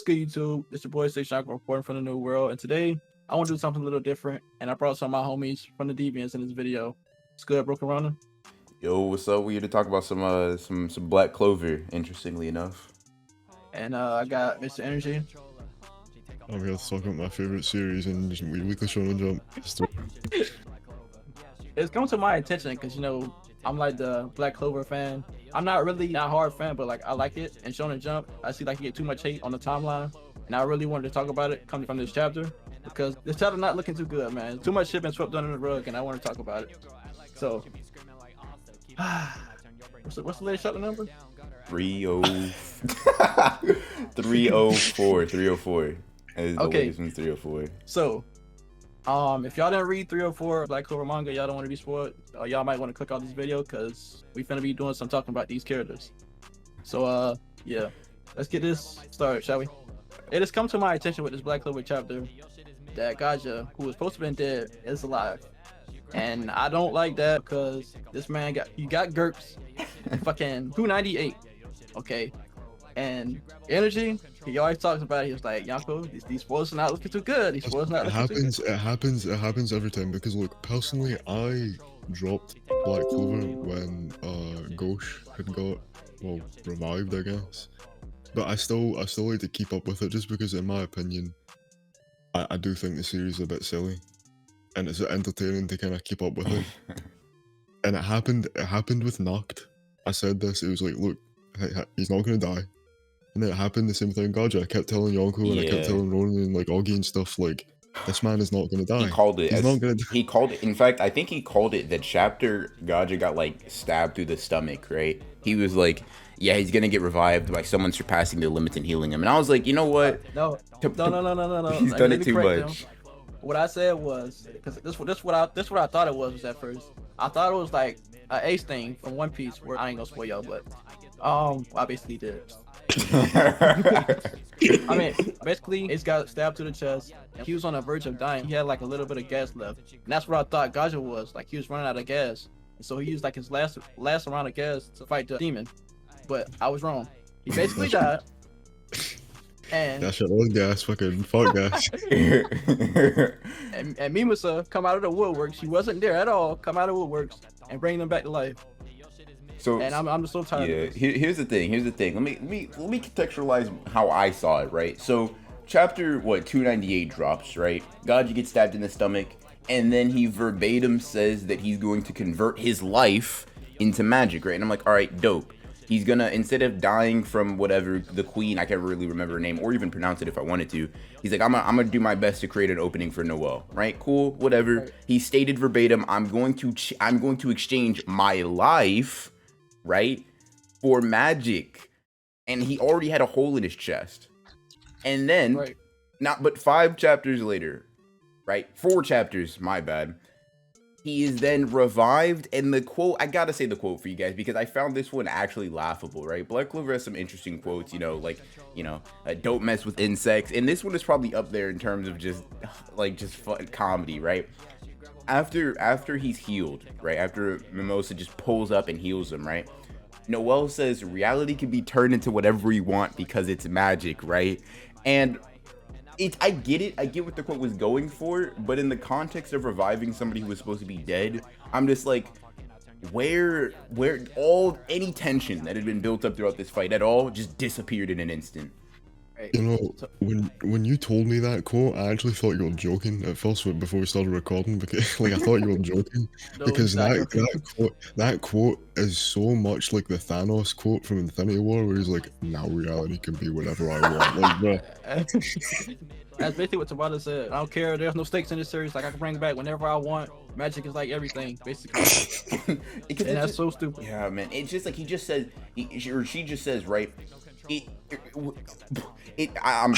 What's good, YouTube? It's your boy SixthYonko reporting from the New World, and today I want to do something a little different. And I brought some of my homies from the Deviants in this video. It's good, Broken Ronin. Yo, what's up? We're here to talk about some Black Clover. Interestingly enough, And I got Mr. Energy. I'm here to talk about my favorite series and Weekly Shonen Jump. It's come to my attention because I'm like the Black Clover fan. I'm not really a hard fan, but like I like it. And Shonen Jump, I see like you get too much hate on the timeline, and I really wanted to talk about it coming from this chapter because this chapter not looking too good, man. Too much shit been swept under the rug, and I want to talk about it. So, what's the latest chapter number? 304. 304. Okay. This one's 304. So, if y'all didn't read 304 Black Clover manga, y'all don't want to be spoiled. Y'all might want to click off this video because we finna be doing some talking about these characters. So, yeah, let's get this started, shall we? It has come to my attention with this Black Clover chapter that Gaja, who was supposed to have been dead, is alive. And I don't like that because this man got GURPS fucking 298, okay? And Energy, he always talks about it. He was like, Yonko, these spoilers are not looking too good. These spoilers are not looking too good. It happens every time because look, personally, I dropped Black Clover when Ghosh had got, well, revived, I guess. But I still like to keep up with it just because, in my opinion, I do think the series is a bit silly. And it's entertaining to kind of keep up with it. And it happened with Nacht. I said this, it was like, look, he's not gonna die. And then it happened the same thing. Gaja, I kept telling Yonko and I kept telling Ronin and like Augie and stuff, like, this man is not gonna die. He called it. He's not gonna die. He called it. In fact, I think he called it the chapter Gaja got like stabbed through the stomach, right? He was like, yeah, he's gonna get revived by someone surpassing the limits and healing him. And I was like, you know what? No. He's done it too much. What I said was, because this what I thought it was at first. I thought it was like an Ace thing from One Piece, where I ain't gonna spoil y'all, but I basically did. I mean, basically, Ace got stabbed to the chest, and he was on the verge of dying. He had like a little bit of gas left, and that's what I thought Gaja was. Like he was running out of gas, and so he used like his last round of gas to fight the demon. But I was wrong. He basically died. And that shit was gas, fucking fuck gas. and Mimasa come out of the woodworks. She wasn't there at all. Come out of the woodworks and bring them back to life. So, and I'm just so tired. Yeah, of this. Here's the thing. Let me contextualize how I saw it. Right. So, chapter 298 drops. Right. Gaja gets stabbed in the stomach, and then he verbatim says that he's going to convert his life into magic. Right. And I'm like, all right, dope. He's gonna, instead of dying from whatever the queen, I can't really remember her name or even pronounce it if I wanted to. He's like, I'm gonna do my best to create an opening for Noelle. Right? Cool, whatever. Right. He stated verbatim, I'm going to exchange my life, right, for magic. And he already had a hole in his chest. And then, right. Not but 5 chapters later, right? 4 chapters, my bad. He is then revived, and the quote, I gotta say the quote for you guys, because I found this one actually laughable, right? Black Clover has some interesting quotes, don't mess with insects, and this one is probably up there in terms of just fun comedy, right? After he's healed, right? After Mimosa just pulls up and heals him, right? Noelle says, reality can be turned into whatever we want because it's magic, right? And I get it. I get what the quote was going for, but in the context of reviving somebody who was supposed to be dead, I'm just like, where any tension that had been built up throughout this fight at all just disappeared in an instant. You know, when you told me that quote, I actually thought you were joking at first before we started recording, because like I thought you were joking. No, because that quote is so much like the Thanos quote from Infinity War, where he's like, now reality can be whatever I want. Like, bro. That's basically what Tabata said. I don't care. There's no stakes in this series. Like I can bring back whenever I want. Magic is like everything, basically. And that's so stupid. Yeah, man. It's just like he just says, she just says, right? I'm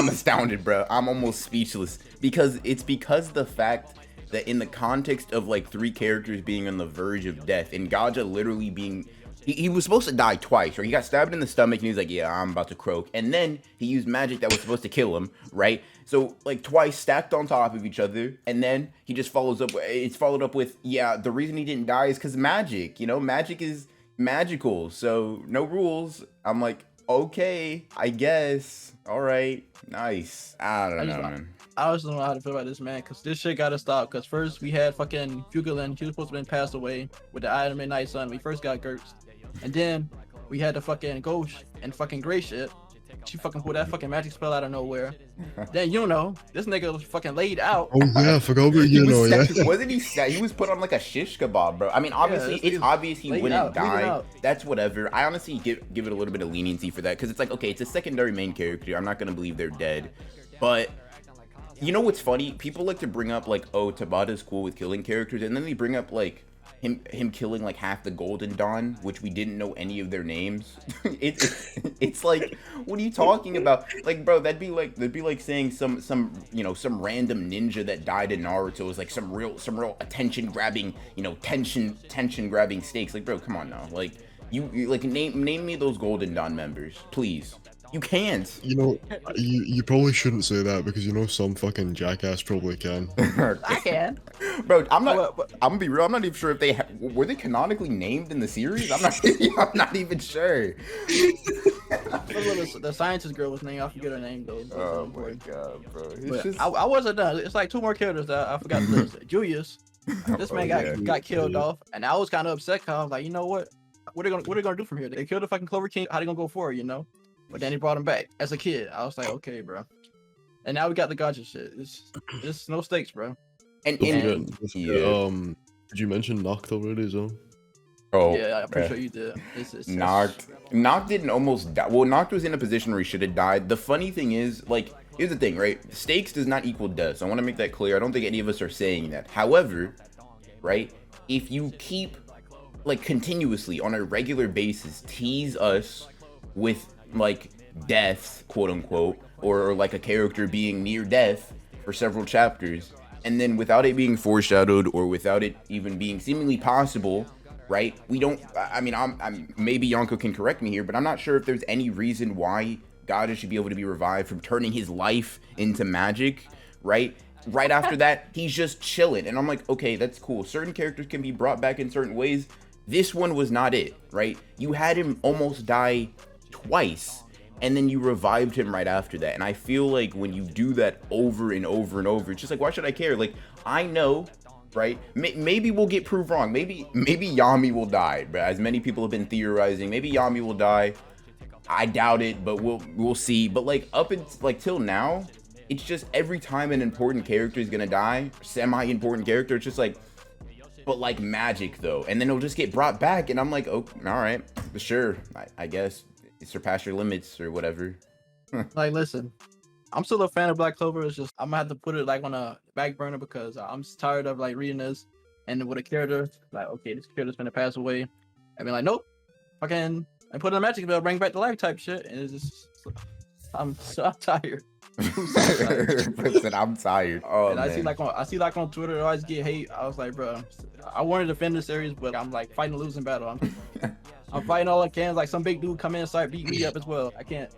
astounded, bro. I'm almost speechless because the fact that in the context of like 3 characters being on the verge of death and Gaja literally being, he was supposed to die twice, right? He got stabbed in the stomach and he was like, yeah, I'm about to croak. And then he used magic that was supposed to kill him, right? So like twice stacked on top of each other. And then he just it's followed up with, yeah, the reason he didn't die is because magic, magic is magical. So no rules. I'm like, Okay, I guess. All right, nice. I don't know, man. I just don't know how to feel about this, man, because this shit gotta stop. Because first we had fucking Fugalin, he was supposed to have been passed away with the Iron Midnight Sun. We first got Gertz, and then we had the fucking Ghost and fucking Gray shit. She fucking pulled that fucking magic spell out of nowhere. Then this nigga was fucking laid out. Oh yeah, I forgot about yeah. Wasn't he? He was put on like a shish kebab, bro. I mean, obviously, it's obvious he wouldn't die. That's whatever. I honestly give it a little bit of leniency for that, because it's like, okay, it's a secondary main character. I'm not gonna believe they're dead, but. You know what's funny? People like to bring up like, oh, Tabata's cool with killing characters, and then they bring up like him killing like half the Golden Dawn, which we didn't know any of their names. It's like, what are you talking about? Like, bro, that'd be like saying some random ninja that died in Naruto is like some real attention grabbing, tension grabbing stakes. Like, bro, come on now. Like, you like name me those Golden Dawn members, please. You can't. You probably shouldn't say that, because some fucking jackass probably can. I can. Bro, I'm gonna be real. I'm not even sure if were they canonically named in the series. I'm not even sure. The scientist girl was named. I forget her name though. Oh my god, bro. I wasn't done. It's like two more characters that I forgot to list. Julius. This man got killed off, and I was kind of upset because I was like, you know what? What are they gonna do from here? They killed the fucking Clover King. How they gonna go forward? But then he brought him back as a kid. I was like, okay, bro. And now we got the Gaja shit. It's no stakes, bro. And did you mention Noct already as well? Oh yeah, I'm pretty sure you did. Noct didn't almost die. Well, Noct was in a position where he should have died. The funny thing is, like, here's the thing, right? Stakes does not equal death. So I want to make that clear. I don't think any of us are saying that. However, right, if you keep like continuously on a regular basis tease us with like death, quote unquote, or like a character being near death for several chapters, and then without it being foreshadowed or without it even being seemingly possible, right? We don't. I mean, I'm maybe Yonko can correct me here, but I'm not sure if there's any reason why Gaja should be able to be revived from turning his life into magic, right? Right after that, he's just chilling, and I'm like, okay, that's cool. Certain characters can be brought back in certain ways. This one was not it, right? You had him almost die twice, and then you revived him right after that. And I feel like when you do that over and over and over, it's just like, why should I care? Like, I know, right? Maybe we'll get proved wrong. Maybe Yami will die, but as many people have been theorizing, maybe Yami will die. I doubt it, but we'll see. But like till now, it's just every time an important character is gonna die, semi-important character, it's just like, but like magic though, and then it'll just get brought back, and I'm like, oh, all right, sure, I guess. Surpass your limits or whatever. Like, listen, I'm still a fan of Black Clover. It's just I'm gonna have to put it like on a back burner because I'm just tired of like reading this and with a character like, okay, this character's gonna pass away. I mean, like, nope, fucking, I put in a magic spell, bring back to life type shit, and it's just I'm tired. I'm tired. Oh, and man. I see like on Twitter, I always get hate. I was like, bro, I wanted to defend the series, but I'm like fighting a losing battle. I'm fighting all I can. Like some big dude come in and start beating me up as well. I can't.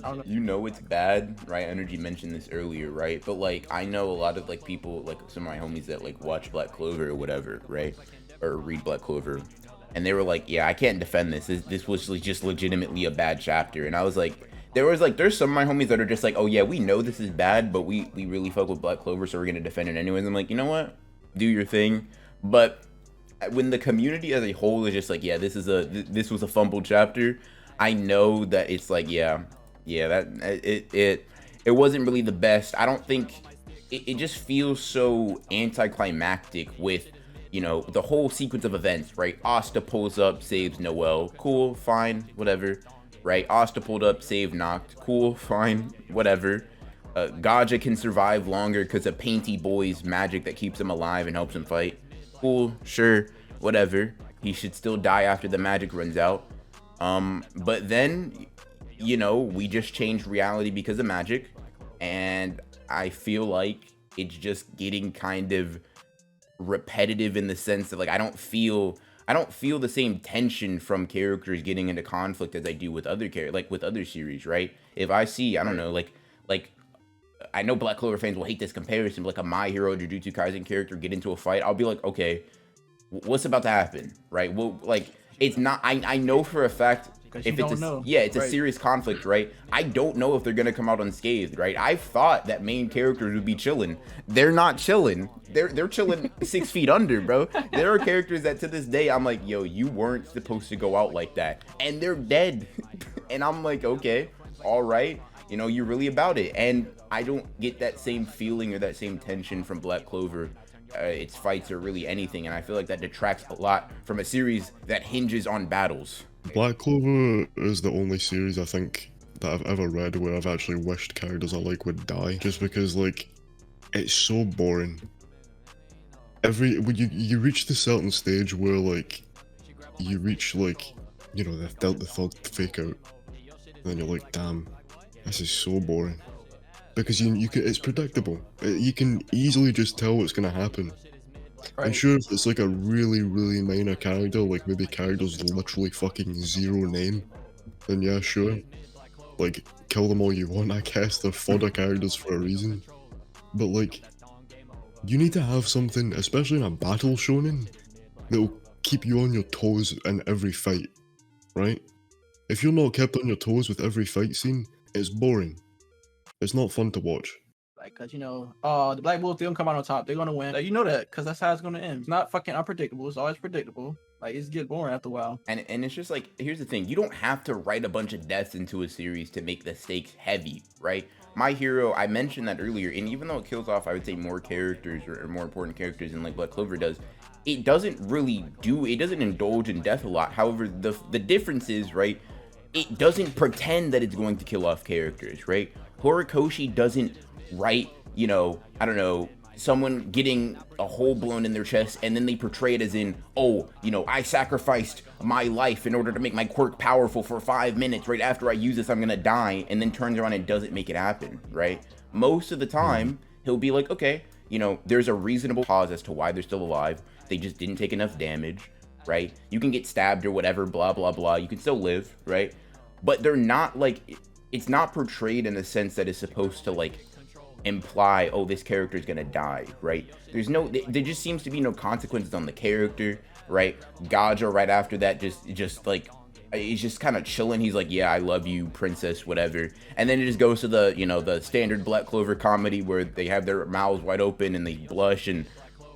I don't know. It's bad, right? Energy mentioned this earlier, right? But like, I know a lot of like people, like some of my homies that like watch Black Clover or whatever, right? Or read Black Clover, and they were like, yeah, I can't defend this. This was just legitimately a bad chapter. And I was like, there's some of my homies that are just like, oh yeah, we know this is bad, but we really fuck with Black Clover, so we're gonna defend it anyways. I'm like, you know what? Do your thing. But when the community as a whole is just like, yeah, this was a fumbled chapter, I know that it's like, yeah, that it wasn't really the best. I don't think it just feels so anticlimactic with, the whole sequence of events, right? Asta pulls up, saves Noelle, cool, fine, whatever, right? Asta pulled up, saved Noct, cool, fine, whatever. Gaja can survive longer because of Painty Boy's magic that keeps him alive and helps him fight. Cool, sure, whatever. He should still die after the magic runs out. But then, we just changed reality because of magic, and I feel like it's just getting kind of repetitive in the sense that, like, I don't feel the same tension from characters getting into conflict as I do with other with other series, right? If I see, I don't know, like I know Black Clover fans will hate this comparison, but like a My Hero Jujutsu Kaisen character get into a fight, I'll be like, okay, what's about to happen, right? Well, like, it's not, I know for a fact 'Cause you if it's don't know. it's a Right. serious conflict, right? I don't know if they're gonna come out unscathed, right? I thought that main characters would be chilling. They're not chilling. They're chilling 6 feet under, bro. There are characters that to this day I'm like, yo, you weren't supposed to go out like that, and they're dead. And I'm like, okay, all right, you know, you're really about it. And I don't get that same feeling or that same tension from Black Clover. Its fights or really anything, and I feel like that detracts a lot from a series that hinges on battles. Black Clover is the only series I think that I've ever read where I've actually wished characters I like would die, just because like it's so boring. When you reach the certain stage where like you reach like, you know, they've dealt the third fake out, and then you're like, damn, this is so boring. Because you can, it's predictable. You can easily just tell what's gonna happen. Right. And sure, if it's like a really, really minor character, like maybe characters literally fucking zero name, then yeah, sure. Like, kill them all you want, I guess. They're fodder characters for a reason. But like, you need to have something, especially in a battle shonen, that'll keep you on your toes in every fight, right? If you're not kept on your toes with every fight scene, it's boring. It's not fun to watch. Like, cause you know, the Black Bulls, they don't come out on top. They're gonna win. Like, you know that, cause that's how it's gonna end. It's not fucking unpredictable. It's always predictable. Like, it's get boring after a while. And it's just like, here's the thing, you don't have to write a bunch of deaths into a series to make the stakes heavy, right? My Hero, I mentioned that earlier, and even though it kills off, I would say, more characters or more important characters than like Black Clover does, it doesn't indulge in death a lot. However, the difference is, right, it doesn't pretend that it's going to kill off characters, right? Horikoshi doesn't write, you know, I don't know, someone getting a hole blown in their chest and then they portray it as in, oh, you know, I sacrificed my life in order to make my quirk powerful for 5 minutes. Right after I use this, I'm gonna die, and then turns around and doesn't make it happen, right? Most of the time, he'll be like, okay, you know, there's a reasonable cause as to why they're still alive. They just didn't take enough damage, right? You can get stabbed or whatever, blah, blah, blah. You can still live, right? But they're not like, it's not portrayed in a sense that is supposed to like imply, oh, this character is gonna die, right? There just seems to be no consequences on the character, right? Gaja right after that just like, he's just kind of chilling. He's like, yeah, I love you, princess, whatever. And then it just goes to the, you know, the standard Black Clover comedy where they have their mouths wide open and they blush and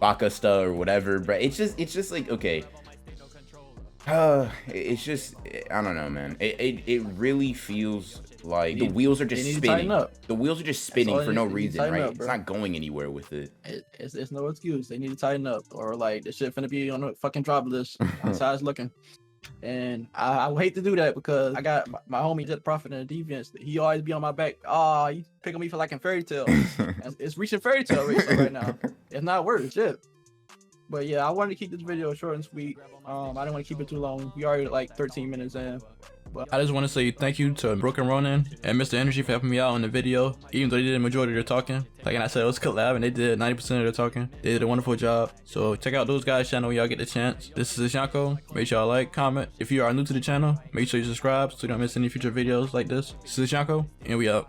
bakasta or whatever. But it's just like, okay, it's just, I don't know, man. It really feels like the wheels are just spinning. The wheels are just spinning for no reason, right? It's not going anywhere with it. It's no excuse. They need to tighten up, or like this shit finna be on the fucking drop list. That's how it's looking. And I would hate to do that because I got my homie Jet Prophet and the Deviants. He always be on my back. Oh, you picking me for like in Fairy Tail. It's reaching Fairy Tail right now. It's not worth shit. But yeah, I wanted to keep this video short and sweet. I didn't want to keep it too long. We already like 13 minutes in. But I just want to say thank you to Broken Ronin and Mr. Energy for helping me out on the video. Even though they did the majority of their talking. Like I said, it was a collab and they did 90% of their talking. They did a wonderful job. So check out those guys' channel when y'all get the chance. This is SixthYonko. Make sure y'all like, comment. If you are new to the channel, make sure you subscribe so you don't miss any future videos like this. This is SixthYonko, and we out.